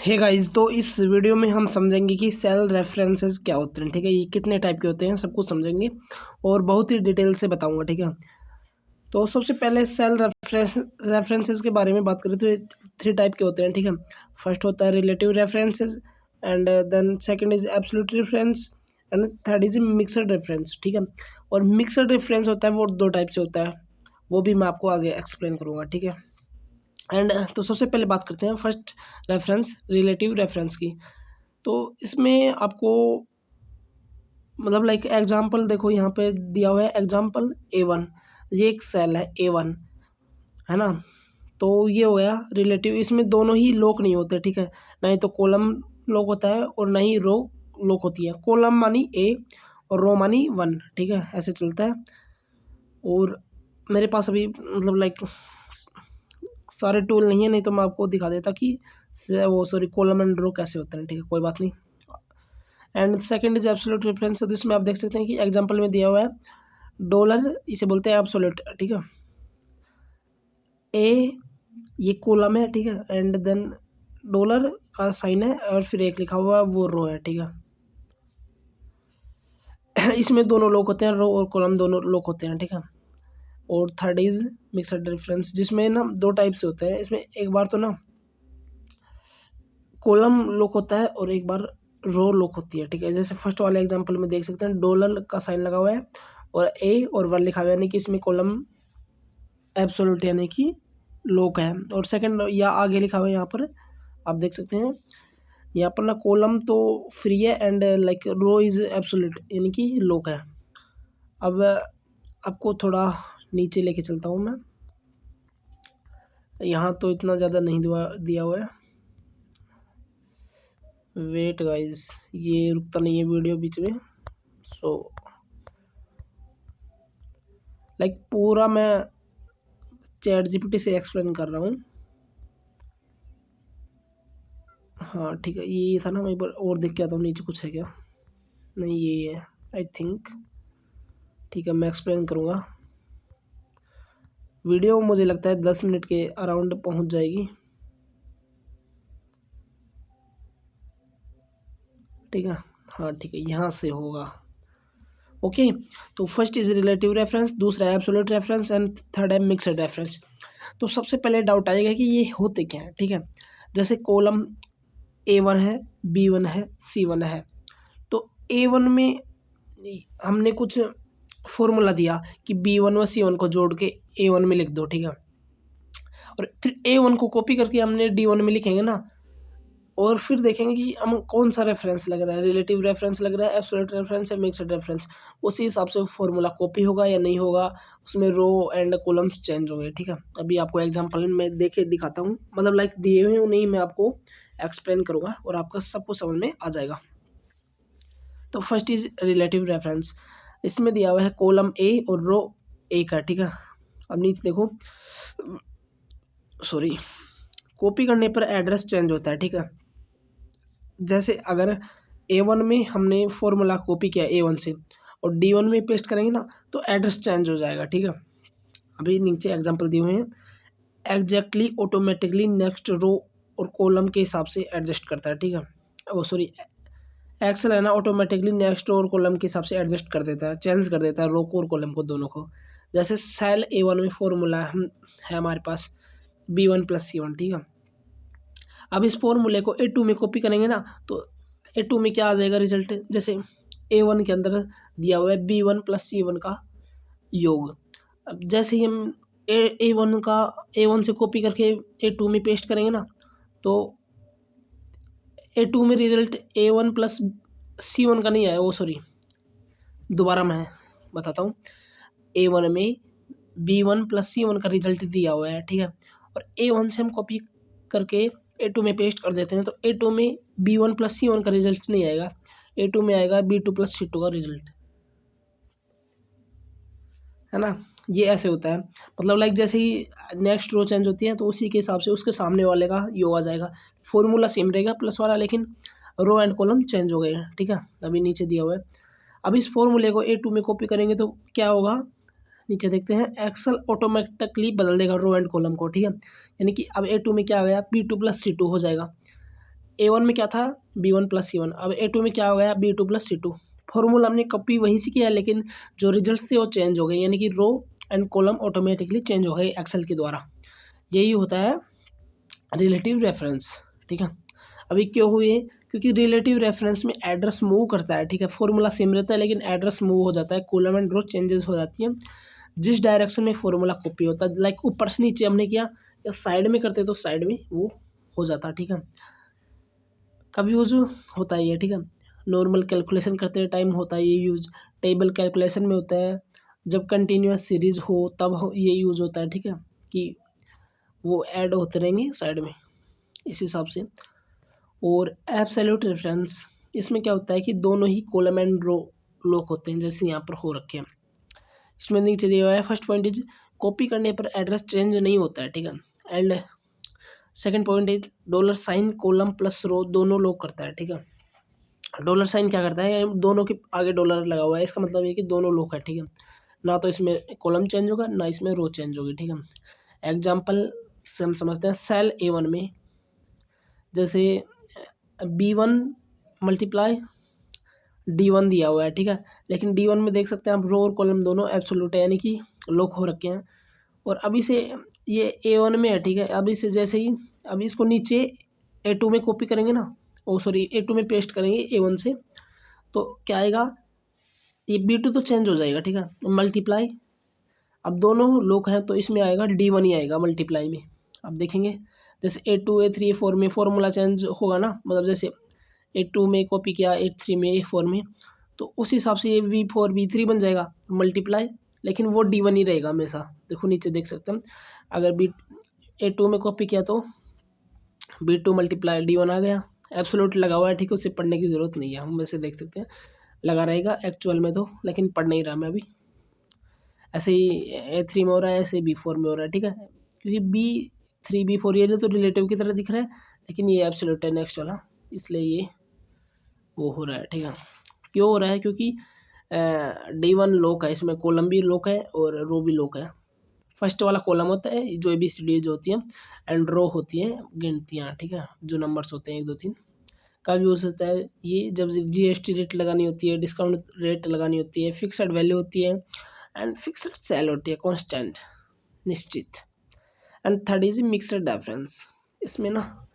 Hey guys, तो इस video में हम समझेंगे कि सेल रेफरेंसेस क्या होते हैं। ठीक है, ये कितने टाइप के होते हैं सब कुछ समझेंगे और बहुत ही डिटेल से बताऊंगा। ठीक है, तो सबसे पहले सेल रेफरेंसेस के बारे में बात करें तो ये 3 टाइप के होते हैं। ठीक है, फर्स्ट होता है relative references and then second is absolute reference and third is mixed reference. ठीक है, और मिक्सड रेफरेंस होता है वो 2 टाइप से होता है, वो भी मैं आपको आगे एक्सप्लेन करूँगा। ठीक है, एंड तो सबसे पहले बात करते हैं फर्स्ट रेफरेंस रिलेटिव रेफरेंस की। तो इसमें आपको मतलब लाइक एग्जांपल देखो, यहाँ पे दिया हुआ है एग्जांपल A1, ये एक सेल है A1, है ना। तो ये हो गया रिलेटिव, इसमें दोनों ही लॉक नहीं होते। ठीक है, ना ही तो कॉलम लॉक होता है और ना ही रो लॉक होती है। कॉलम मानी A और रो मानी 1। ठीक है, ऐसे चलता है। और मेरे पास अभी मतलब लाइक सारे टूल नहीं है, नहीं तो मैं आपको दिखा देता कि कॉलम एंड रो कैसे होते हैं। ठीक है, कोई बात नहीं। And second is absolute reference. तो इसमें आप देख सकते हैं कि एग्जांपल में दिया हुआ है डॉलर, इसे बोलते हैं एब्सोल्यूट। ठीक है, ए ये कॉलम है। ठीक है, एंड देन डॉलर का साइन है और फिर एक लिखा हुआ है वो रो है। ठीक है, इसमें दोनों लोग होते हैं, रो और कॉलम दोनों लोग होते हैं। ठीक है, और थर्ड इज मिक्सड रेफरेंस, जिसमें ना 2 टाइप से होते हैं। इसमें एक बार तो ना कॉलम लॉक होता है और एक बार रो लॉक होती है। ठीक है, जैसे फर्स्ट वाले एग्जांपल में देख सकते हैं डॉलर का साइन लगा हुआ है और ए और 1 लिखा हुआ है, यानी कि इसमें कॉलम एब्सोल्यूट यानी कि लॉक है। और सेकंड या आगे लिखा हुआ है, यहाँ पर आप देख सकते हैं यहाँ पर ना कॉलम तो फ्री है and like row is absolute यानी कि लॉक है। अब आपको थोड़ा नीचे लेके चलता हूँ मैं, यहाँ तो इतना ज़्यादा नहीं दिया हुआ है। वेट गाइस, ये रुकता नहीं है वीडियो बीच में। सो लाइक पूरा मैं चैट जीपीटी से एक्सप्लेन कर रहा हूँ। हाँ ठीक है, ये था ना। मैं एक बार और देख के आता हूँ नीचे कुछ है क्या। नहीं, ये है आई थिंक। ठीक है, मैं एक्सप्लेन करूँगा। वीडियो मुझे लगता है 10 मिनट के अराउंड पहुँच जाएगी। ठीक है, हाँ ठीक है, यहाँ से होगा। ओके, तो फर्स्ट इज रिलेटिव रेफरेंस, दूसरा है एब्सोल्यूट रेफरेंस एंड थर्ड है मिक्सड रेफरेंस। तो सबसे पहले डाउट आएगा कि ये होते क्या है। ठीक है, जैसे कॉलम A1 है, B1 है, C1 है। तो A1 में हमने कुछ फॉर्मूला दिया कि B1 व C1 को जोड़ के A1 में लिख दो। ठीक है, और फिर A1 को कॉपी करके हमने D1 में लिखेंगे ना, और फिर देखेंगे कि हम कौन सा रेफरेंस लग रहा है, रिलेटिव रेफरेंस लग रहा है, एब्सोल्यूट रेफरेंस या मिक्सड रेफरेंस। उसी हिसाब से फॉर्मूला कॉपी होगा या नहीं होगा, उसमें रो एंड कॉलम्स चेंज होंगे। ठीक है, अभी आपको एग्जांपल में देखे दिखाता हूँ, मतलब लाइक दिए हुए उन्हीं मैं आपको एक्सप्लेन करूँगा और आपका सब कुछ समझ में आ जाएगा। तो फर्स्ट इज रिलेटिव रेफरेंस, इसमें दिया हुआ है कॉलम ए और रो ए का। ठीक है, अब नीचे देखो, सॉरी, कॉपी करने पर एड्रेस चेंज होता है। ठीक है, जैसे अगर A1 में हमने फॉर्मूला कॉपी किया A1 से और D1 में पेस्ट करेंगे ना, तो एड्रेस चेंज हो जाएगा। ठीक है, अभी नीचे एग्जांपल दिए हुए हैं। एग्जैक्टली ऑटोमेटिकली नेक्स्ट रो और कॉलम के हिसाब से एडजस्ट करता है। ठीक है, ओ सॉरी, एक्सेल है ना, ऑटोमेटिकली नेक्स्ट रो और कॉलम के हिसाब से एडजस्ट कर देता है, चेंज कर देता है रो को और कॉलम को, दोनों को। जैसे सेल A1 में फॉर्मूला है हमारे पास B1+C1। ठीक है, अब इस फॉर्मूले को A2 में कॉपी करेंगे ना, तो A2 में क्या आ जाएगा रिजल्ट, जैसे A1 के अंदर दिया हुआ है B1+C1 का योग। अब जैसे ही हम A1 का A1 से कॉपी करके A2 में पेस्ट करेंगे ना, तो A2 में रिजल्ट A1+C1 का नहीं आया, वो सॉरी, दोबारा मैं बताता हूँ। A1 में B1+C1 का रिजल्ट दिया हुआ है। ठीक है, और A1 से हम कॉपी करके A2 में पेस्ट कर देते हैं, तो A2 में B1+C1 का रिजल्ट नहीं आएगा, A2 में आएगा B2+C2 का रिजल्ट, है ना। ये ऐसे होता है, मतलब लाइक जैसे ही नेक्स्ट रो चेंज होती है तो उसी के हिसाब से उसके सामने वाले का योग आ जाएगा। फॉर्मूला सेम रहेगा प्लस वाला, लेकिन रो एंड कॉलम चेंज हो गए हैं। ठीक है, अभी नीचे दिया हुआ है। अब इस फॉर्मूले को A2 में कॉपी करेंगे तो क्या होगा, नीचे देखते हैं, एक्सेल ऑटोमेटिकली बदल देगा रो एंड कॉलम को। ठीक है, यानी कि अब A2 में क्या हो गया, B2+C2 हो जाएगा। A1 में क्या था B1 प्लस C1, अब A2 में क्या हो गया B2 प्लस C2। फॉर्मूला हमने कॉपी वहीं से किया, लेकिन जो रिजल्ट थे वो चेंज हो गए, यानी कि row and column automatically change हो गए एक्सेल के द्वारा। यही होता है रिलेटिव रेफरेंस, ठीक है। अभी क्यों हुई है, क्योंकि रिलेटिव रेफरेंस में एड्रेस मूव करता है, ठीक है। फॉर्मूला सेम रहता है लेकिन एड्रेस मूव हो जाता है, कॉलम एंड रो चेंजेस हो जाती है जिस डायरेक्शन में फॉर्मूला कॉपी होता है। लाइक ऊपर से नीचे हमने किया या साइड में करते तो साइड में वो हो जाता, ठीक है। कब यूज होता है ये, ठीक है। नॉर्मल कैलकुलेशन करते टाइम होता है ये यूज, टेबल कैलकुलेशन में होता है, जब कंटिन्यूस सीरीज हो तब ये यूज होता है, ठीक है, कि वो ऐड होते रहेंगे साइड में इस हिसाब से। और एब्सोल्यूट रेफरेंस, इसमें क्या होता है कि दोनों ही कॉलम एंड रो लॉक होते हैं, जैसे यहाँ पर हो रखे हैं। इसमें नीचे दिया हुआ है फर्स्ट पॉइंट इज कॉपी करने पर एड्रेस चेंज नहीं होता है, ठीक है। And second point is dollar sign column plus row दोनों लॉक करता है, ठीक है। डॉलर साइन क्या करता है, दोनों के आगे डॉलर लगा हुआ है, इसका मतलब ये कि दोनों लॉक है, ठीक है। ना तो इसमें कॉलम चेंज होगा ना इसमें रो चेंज होगी, ठीक है। एग्जाम्पल से हम समझते हैं सेल A1 में, जैसे B1 मल्टीप्लाई D1 दिया हुआ है, ठीक है। लेकिन D1 में देख सकते हैं आप रो और कॉलम दोनों एब्सोल्यूट है, यानी कि लॉक हो रखे हैं। और अभी से ये A1 में है, ठीक है। अभी से जैसे ही अभी इसको नीचे A2 में कॉपी करेंगे ना, ओ सॉरी A2 में पेस्ट करेंगे A1 से, तो क्या आएगा, ये B2 तो चेंज हो जाएगा, ठीक है। मल्टीप्लाई, अब दोनों लॉक हैं तो इसमें आएगा D1 ही आएगा मल्टीप्लाई में। अब देखेंगे जैसे A2 A3 A4 में फॉर्मूला चेंज होगा ना, मतलब जैसे A2 में कॉपी किया A3 में A4 में, तो उस हिसाब से ये V4 V3 बन जाएगा मल्टीप्लाई, लेकिन वो D1 ही रहेगा हमेशा। देखो नीचे देख सकते हैं, अगर A2 में कॉपी किया तो B2 मल्टीप्लाई D1 आ गया, एब्सोल्यूट लगा हुआ है, ठीक है। उससे पढ़ने की ज़रूरत नहीं है, हम वैसे देख सकते हैं लगा रहेगा एक्चुअल में तो, लेकिन पढ़ नहीं रहा मैं अभी। ऐसे ही A3 में हो रहा है, ऐसे B4 में हो रहा है, ठीक है। क्योंकि B3 B4 ये तो रिलेटिव की तरह दिख रहा है, लेकिन ये एब्सोल्यूट है नेक्स्ट वाला, इसलिए ये वो हो रहा है, ठीक है। क्यों हो रहा है, क्योंकि D1 लॉक है, इसमें कॉलम भी लॉक है और रो भी लॉक है। फर्स्ट वाला कॉलम होता है जो ABCD जो होती है, एंड रो होती है गिनतियाँ, ठीक है, जो नंबर्स होते हैं 1 2 3 का यूज़ होता है ये जब GST रेट लगानी होती है, डिस्काउंट रेट लगानी होती है, फिक्सड वैल्यू होती है, एंड फिक्सड सेल होती है कांस्टेंट निश्चित। And third is mixed difference, इसमें ना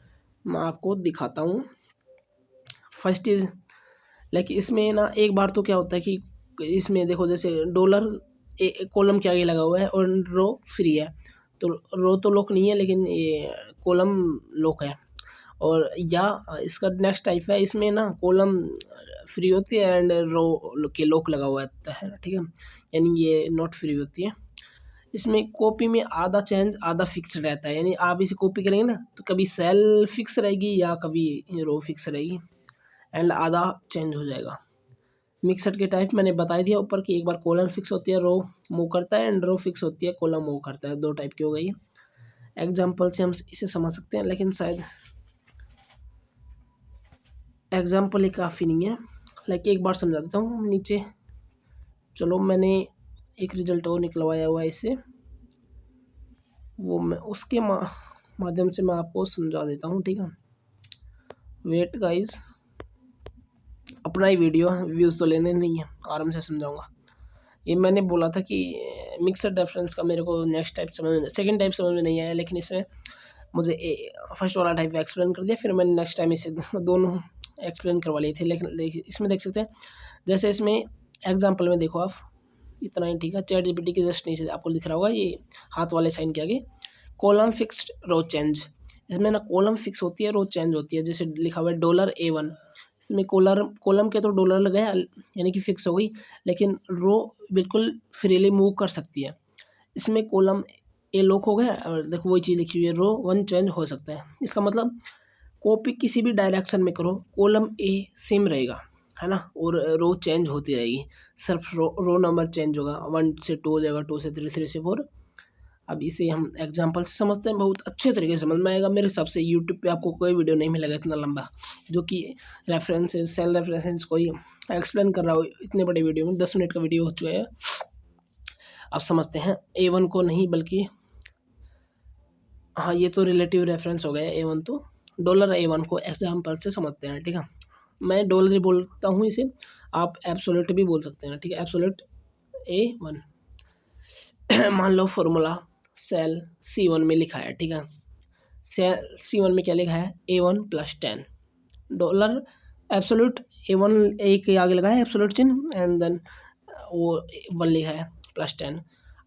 मैं आपको दिखाता हूँ। फर्स्ट इज लाइक इसमें ना एक बार तो क्या होता है कि इसमें देखो जैसे डॉलर कॉलम के आगे लगा हुआ है और रो फ्री है, तो रो तो लॉक नहीं है लेकिन ये कॉलम लॉक है। और या इसका नेक्स्ट टाइप है, इसमें ना कॉलम फ्री होती है एंड रो के लॉक लगा हुआ है, ठीक है, यानी ये नॉट फ्री होती है। इसमें कॉपी में आधा चेंज आधा फिक्स रहता है, यानी आप इसे कॉपी करेंगे ना तो कभी सेल फिक्स रहेगी या कभी रो फिक्स रहेगी, एंड आधा चेंज हो जाएगा। मिक्सड के टाइप मैंने बता दिया ऊपर कि एक बार कॉलम फिक्स होती है रो मूव करता है, एंड रो फिक्स होती है कॉलम मूव करता है, 2 टाइप की हो गई। एग्जाम्पल से हम इसे समझ सकते हैं, लेकिन शायद एग्जाम्पल ही काफ़ी नहीं है, लाइक एक बार समझा देता हूँ नीचे। चलो मैंने एक रिजल्ट और निकलवाया हुआ है इससे, वो मैं उसके माध्यम से मैं आपको समझा देता हूँ, ठीक है। वेट गाइस, अपना ही वीडियो है, व्यूज़ तो लेने नहीं है, आराम से समझाऊंगा। ये मैंने बोला था कि मिक्सड डिफरेंस का मेरे को नेक्स्ट टाइप समझ में, सेकंड टाइप समझ में नहीं आया, लेकिन इसमें मुझे फर्स्ट वाला टाइप एक्सप्लेन कर दिया, फिर मैंने नेक्स्ट टाइम इसे दोनों एक्सप्लेन करवा लिए थे। लेकिन इसमें देख सकते हैं, जैसे इसमें एग्जाम्पल में देखो आप, इतना ही ठीक है। ChatGPT के जस्ट नीचे आपको दिख रहा होगा ये हाथ वाले साइन के आगे कॉलम फिक्स्ड रो चेंज, इसमें ना कॉलम फिक्स होती है रो चेंज होती है। जैसे लिखा हुआ है $A1, इसमें कॉलम के तो डॉलर लगाया यानी कि फिक्स हो गई, लेकिन रो बिल्कुल फ्रीली मूव कर सकती है। इसमें कॉलम ए लॉक हो गया और देखो वही चीज़ लिखी हुई है, रो 1 चेंज हो सकता है। इसका मतलब कॉपी किसी भी डायरेक्शन में करो कॉलम ए सेम रहेगा, है ना, और रो चेंज होती रहेगी, सिर्फ रो नंबर चेंज होगा, 1 से 2 हो जाएगा, 2 से 3, 3 से 4। अब इसे हम एग्जांपल से समझते हैं, बहुत अच्छे तरीके से समझ में आएगा मेरे हिसाब से। यूट्यूब पे आपको कोई वीडियो नहीं मिलेगा इतना लंबा जो कि रेफरेंसेस सेल रेफरेंसेस कोई एक्सप्लेन कर रहा हो इतने बड़े वीडियो में। 10 मिनट का वीडियो हो चुका है। अब समझते हैं A1 को, नहीं बल्कि हाँ ये तो रिलेटिव रेफरेंस हो गया A1 तो। $A1 को एग्जाम्पल से समझते हैं, ठीक है। मैं डॉलर ही बोलता हूँ इसे, आप एब्सोल्यूट भी बोल सकते हैं, ठीक है। एब्सोल्यूट A1 मान लो फॉर्मूला सेल C1 में लिखा है, ठीक है। सेल C1 में क्या लिखा है, A1 + 10 डॉलर एब्सोल्यूट A1 ए के आगे लगा है एब्सोल्यूट चिन्ह एंड देन वो 1 लिखा है +10।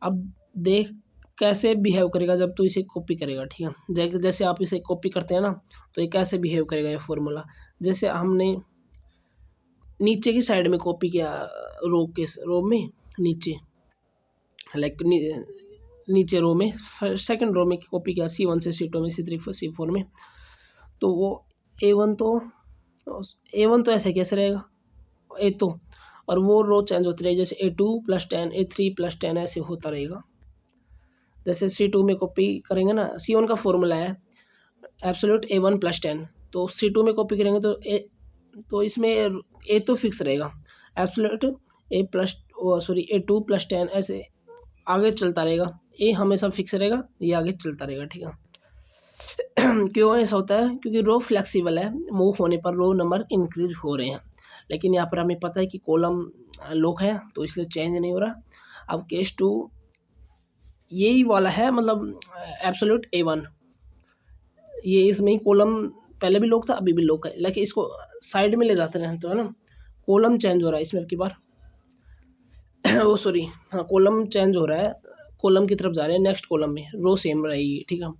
अब देख कैसे बिहेव करेगा जब तू इसे कॉपी करेगा, ठीक है। जैसे आप इसे कॉपी करते हैं ना, तो ये कैसे बिहेव करेगा ये फॉर्मूला। जैसे हमने नीचे की साइड में कॉपी किया, रो में नीचे लाइक नीचे रो में सेकंड रो में कॉपी किया C1 से C2 में C3 C4 में, तो वो A1 तो ऐसे कैसे रहेगा ए तो, और वो रो चेंज होती रहेगी, जैसे A2 + 10 A3 + 10 ऐसे होता रहेगा। जैसे C2 में कॉपी करेंगे ना, C1 का फॉर्मूला है एब्सोल्यूट A1 + 10, तो C2 में कॉपी करेंगे तो इसमें ए तो फिक्स रहेगा, एब्सोल्यूट A2 + 10 ऐसे आगे चलता रहेगा। ए हमेशा फिक्स रहेगा, ये आगे चलता रहेगा, ठीक है। क्यों ऐसा होता है, क्योंकि रो फ्लेक्सिबल है, मूव होने पर रो नंबर इंक्रीज हो रहे हैं, लेकिन यहाँ पर हमें पता है कि कॉलम लॉक है तो इसलिए चेंज नहीं हो रहा। अब केस 2 यही वाला है, मतलब एब्सोल्यूट A1, ये इसमें ही कॉलम पहले भी लॉक था अभी भी लॉक है, लेकिन इसको साइड में ले जाते हैं तो है ना, कॉलम चेंज हो रहा है इसमें अब की बार वो सॉरी हाँ, कॉलम चेंज हो रहा है, कॉलम की तरफ जा रहे हैं, नेक्स्ट कॉलम में रो सेम रहेगी, ठीक है।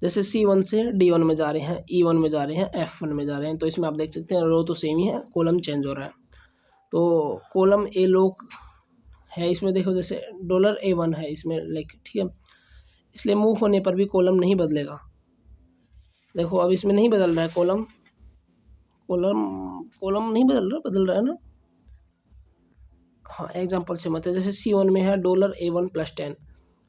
जैसे C1 से D1 में जा रहे हैं, E1 में जा रहे हैं, F1 में जा रहे हैं, तो इसमें आप देख सकते हैं रो तो सेम ही है, कॉलम चेंज हो रहा है। तो कॉलम ए लॉक है इसमें, देखो जैसे $A1 है इसमें लाइक, ठीक है, इसलिए मूव होने पर भी कॉलम नहीं बदलेगा। देखो अब इसमें नहीं बदल रहा है कॉलम, कॉलम नहीं बदल रहा है ना। हाँ एग्जांपल से मत है, जैसे C1 में है $A1 + 10,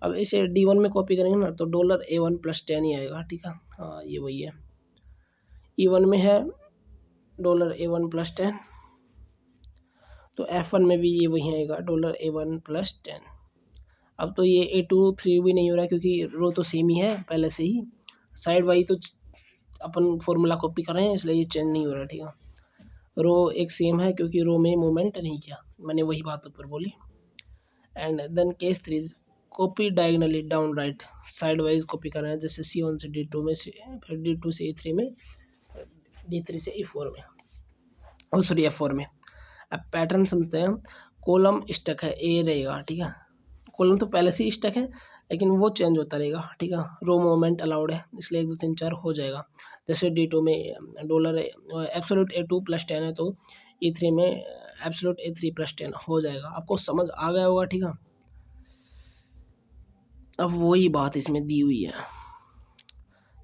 अब इसे D1 में कॉपी करेंगे ना तो $A1 + 10 ही आएगा, ठीक है। हाँ ये वही है। E1 में है $A1 + 10, तो F1 में भी ये वही आएगा $A1 + 10। अब तो ये A2 3 भी नहीं हो रहा है, क्योंकि रो तो सेम ही है पहले से ही, साइड वाई तो अपन फॉर्मूला कॉपी कर रहे हैं इसलिए ये चेंज नहीं हो रहा, ठीक है। रो एक सेम है क्योंकि रो में मूवमेंट नहीं किया, मैंने वही बात ऊपर बोली। And then case 3 copy diagonally down right, side wise copy कर रहे हैं, जैसे C1 से D2 में, फिर D2 से E3 में, D3 से E4 में, और सॉरी F4 में। अब पैटर्न समझते हैं, कॉलम स्टक है ए रहेगा, ठीक है। कॉलम तो पहले से ही स्टक है लेकिन वो चेंज होता रहेगा, ठीक है। रो मूवमेंट अलाउड है इसलिए 1 2 3 4 हो जाएगा। जैसे D2 में एब्सोल्यूट A2 + 10 है, तो E3 में एब्सोल्यूट A3 + 10 हो जाएगा। आपको समझ आ गया होगा, ठीक है। अब वही बात इसमें दी हुई है,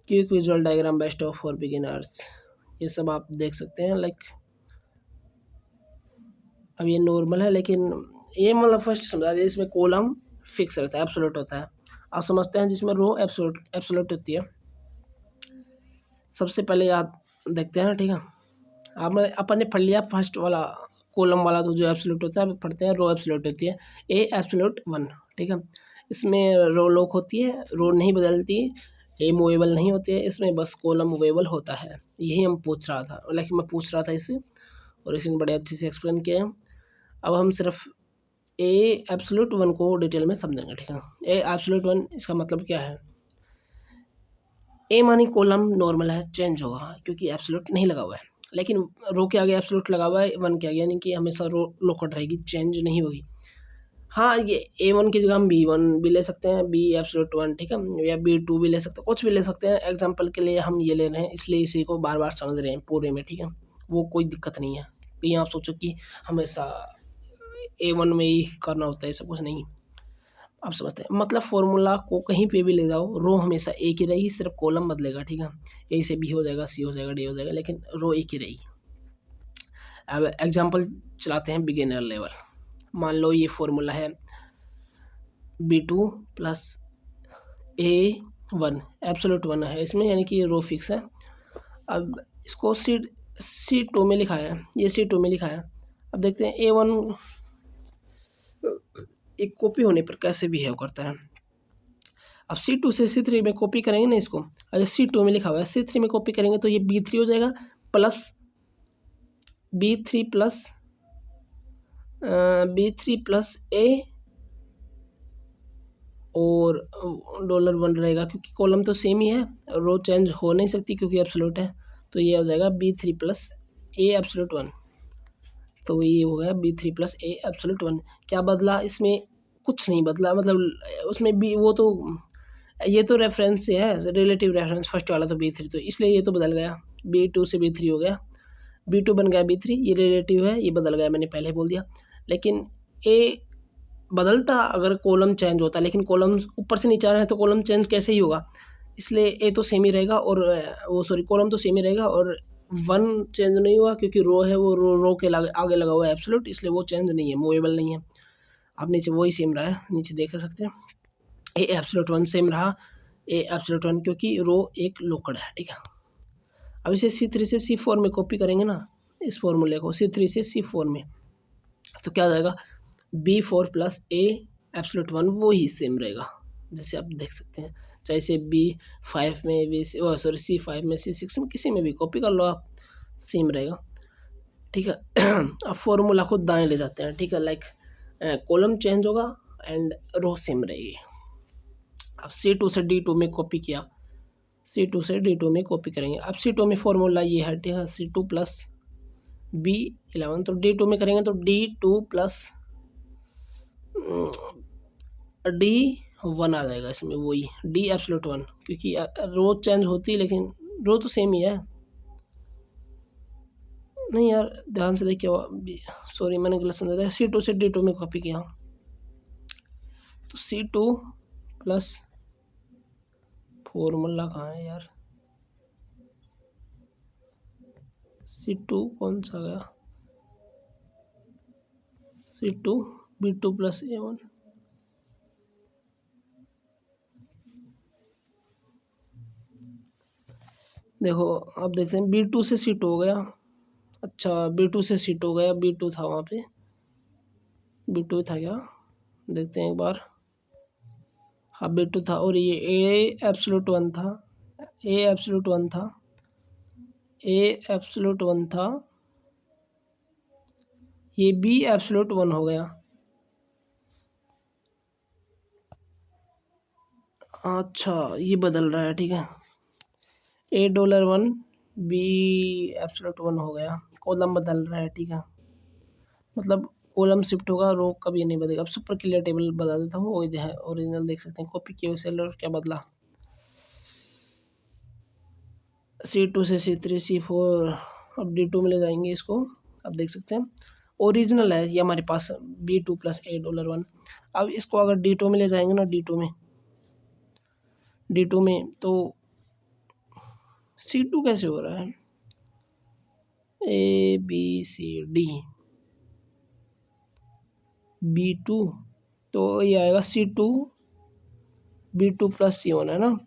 quick visual diagram best of for beginners, ये सब आप देख सकते हैं लाइक। अब ये नॉर्मल है, लेकिन ये मतलब फर्स्ट समझा दिया, इसमें कॉलम फिक्स रहता है, एब्सोल्यूट होता है। आप समझते हैं जिसमें रो एब्सोल्यूट होती है। सबसे पहले याद देखते हैं, ठीक है। अपन ने पढ़ लिया फर्स्ट वाला, कॉलम वाला तो जो एब्सोल्यूट होता है, पढ़ते हैं रो एब्सोल्यूट होती है, A1, ठीक है। इसमें रो लॉक होती है, रो नहीं बदलती, ये मूवेबल नहीं होती है, इसमें बस कॉलम मूवेबल होता है। यही हम पूछ रहा था, लेकिन मैं पूछ रहा था इससे, और इसने बड़े अच्छे से एक्सप्लेन किया है। अब हम सिर्फ A1 को डिटेल में समझेंगे, ठीक है। A1 इसका मतलब क्या है। ए मानी कॉलम नॉर्मल है, चेंज होगा क्योंकि एब्सोल्यूट नहीं लगा हुआ है, लेकिन रो के आगे एब्सोल्यूट लगा हुआ है 1 के आगे, यानी कि हमेशा रो लॉकड रहेगी, चेंज नहीं होगी। हाँ ये A1 की जगह हम B1 भी ले सकते हैं, B1, ठीक है, या B2 भी ले सकते हैं, कुछ भी ले सकते हैं। एग्जाम्पल के लिए हम ये ले रहे हैं, इसलिए इसी को बार बार समझ रहे हैं पूरे में, ठीक है। वो कोई दिक्कत नहीं है, कहीं आप सोचो कि हमेशा A1 में ही करना होता है, सब कुछ नहीं। आप समझते हैं, मतलब फॉर्मूला को कहीं पे भी ले जाओ, रो हमेशा एक ही रहेगी, सिर्फ कॉलम बदलेगा, ठीक है। ए से B हो जाएगा, C हो जाएगा, D हो जाएगा, लेकिन रो एक ही रहेगी। अब एग्जांपल चलाते हैं बिगिनर लेवल। मान लो ये फॉर्मूला है B2 + A1 एब्सोल्यूट 1 है इसमें, यानी कि ये रो फिक्स है। अब इसको C2 में लिखा है, ये C2 में लिखा है। अब देखते हैं A1 एक कॉपी होने पर कैसे बिहेव करता है। अब C2 से C3 में कॉपी करेंगे ना इसको, अगर C2 में लिखा हुआ है C3 में कॉपी करेंगे तो ये B3 हो जाएगा प्लस B3 प्लस A और $1 रहेगा, क्योंकि कॉलम तो सेम ही है, रो चेंज हो नहीं सकती क्योंकि एब्सोल्यूट है, तो ये हो जाएगा B3 प्लस A एब्सोल्यूट 1। तो ये हो गया B3 प्लस A एब्सोल्यूट 1। क्या बदला इसमें? कुछ नहीं बदला, मतलब उसमें भी वो तो ये तो रेफरेंस से है, रिलेटिव रेफरेंस फर्स्ट वाला तो B3, तो इसलिए ये तो बदल गया, B2 से B3 हो गया, B2 बन गया B3, ये रिलेटिव है, ये बदल गया, मैंने पहले बोल दिया। लेकिन A बदलता अगर कॉलम चेंज होता, लेकिन कॉलम ऊपर से नीचे आ रहा है तो कॉलम चेंज कैसे ही होगा, इसलिए ए तो सेम ही रहेगा, और वो सॉरी कॉलम तो सेम ही रहेगा, और 1 चेंज नहीं हुआ क्योंकि रो है वो रो के आगे लगा हुआ है एब्सोल्यूट, इसलिए वो चेंज नहीं है, मूवेबल नहीं है। अब नीचे वही सेम रहा है, नीचे देख सकते हैं ए एब्सोल्यूट 1 सेम रहा, ए एब्सोल्यूट 1 क्योंकि रो एक लोकड़ है, ठीक है। अब इसे C3 से C4 में कॉपी करेंगे ना, इस फॉर्मूले को C3 से C4 में, तो क्या आ जाएगा B4 प्लस A एब्सोल्यूट 1, वो ही सेम रहेगा, जैसे आप देख सकते हैं, चाहे से B5 में C5 में C6 में किसी में भी कॉपी कर लो आप, सेम रहेगा, ठीक है। अब फॉर्मूला को दाएं ले जाते हैं, ठीक है, लाइक कॉलम चेंज होगा एंड रो सेम रहेगी। अब C2 से D2 में कॉपी किया, C2 से D2 में कॉपी करेंगे। अब C2 में फॉर्मूला ये है, ठीक है, C2 प्लस B11, तो D2 में करेंगे तो D2 प्लस D1 आ जाएगा इसमें, वही D एब्सोल्यूट 1, क्योंकि रो चेंज होती है लेकिन रो तो सेम ही है। नहीं यार ध्यान से देखिए, सॉरी मैंने गलत समझा था, C2 से D2 में कॉपी किया, तो C2 प्लस फॉर्मूला कहाँ है यार, C2 कौन सा गया, C2 B2 प्लस A1, देखो आप देखते हैं B2 से C2 हो गया, अच्छा B2 से C2 हो गया, B2 था वहाँ पे, B2 था क्या, देखते हैं एक बार, हाँ B2 था, और ये A एब्सोल्यूट 1 था, A एब्सोल्यूट 1 था, A एब्सोल्यूट 1 था, ये B एब्सोल्यूट 1 हो गया, अच्छा ये बदल रहा है, ठीक है, $1 B एब्सोल्यूट 1 हो गया, कॉलम बदल रहा है, ठीक है, मतलब कॉलम शिफ्ट होगा, रो कभी नहीं बदलेगा। अब सुपर क्लियर टेबल बता देता हूँ, वो है ओरिजिनल, देख सकते हैं कॉपी किए सेल और क्या बदला, C2 से C3 C4, अब D2 में ले जाएंगे इसको, अब देख सकते हैं ओरिजिनल है ये हमारे पास B2 प्लस $1। अब इसको अगर D2 में ले जाएंगे ना, D2 में तो C2 कैसे हो रहा है, ABCD B2, तो ये आएगा C2 B2 प्लस C1 है ना,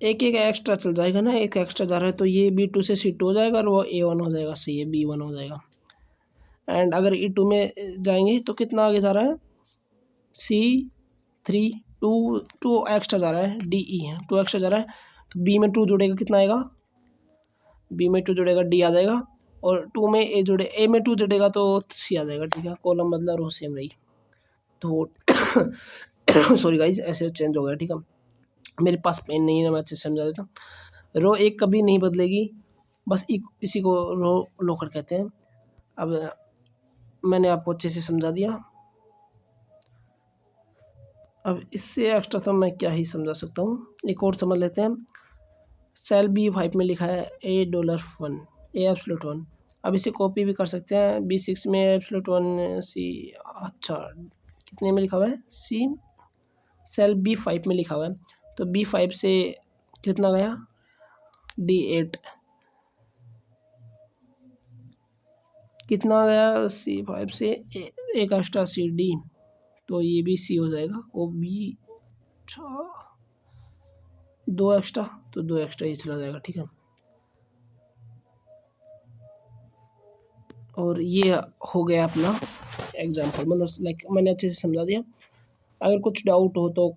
एक एक एक्स्ट्रा चल जाएगा ना, एक एक्स्ट्रा जा रहा है, तो ये B2 से C2 हो जाएगा और वो A1 हो जाएगा, ये B1 हो जाएगा। एंड अगर E2 में जाएंगे तो कितना आगे जा रहा है, C3 टू एक्स्ट्रा जा रहा है, DE है 2 एक्स्ट्रा जा रहा है, तो B में 2 जुड़ेगा, कितना आएगा, B में 2 जुड़ेगा D आ जाएगा, और 2 में A में 2 जुड़ेगा तो C आ जाएगा, ठीक है, कॉलम बदला रो सेम रही, तो सॉरी गाइज ऐसे चेंज हो गया, ठीक है, मेरे पास पेन नहीं है, मैं अच्छे से समझा देता। रो एक कभी नहीं बदलेगी, बस इसी को रो लोकर कहते हैं। अब मैंने आपको अच्छे से समझा दिया, अब इससे एक्स्ट्रा तो मैं क्या ही समझा सकता हूँ, एक और समझ लेते हैं। सेल B5 में लिखा है $1, A एब्सोल्यूट 1, अब इसे कॉपी भी कर सकते हैं, B6 में एब्सोल्यूट 1 C, अच्छा कितने में लिखा हुआ है, C सेल B5 में लिखा हुआ है, तो B5 से कितना गया, D8, कितना गया C5 से एक एक्स्ट्रा CD, तो ये भी C हो जाएगा, वो भी 2 एक्स्ट्रा, तो 2 एक्स्ट्रा ये चला जाएगा, ठीक है। और ये हो गया अपना एग्जाम्पल, मतलब लाइक मैंने अच्छे से समझा दिया। अगर कुछ डाउट हो तो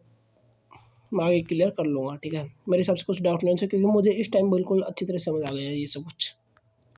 मैं आगे क्लियर कर लूँगा, ठीक है। मेरे हिसाब से कुछ डाउट नहीं है क्योंकि मुझे इस टाइम बिल्कुल अच्छी तरह समझ आ गया है ये सब कुछ।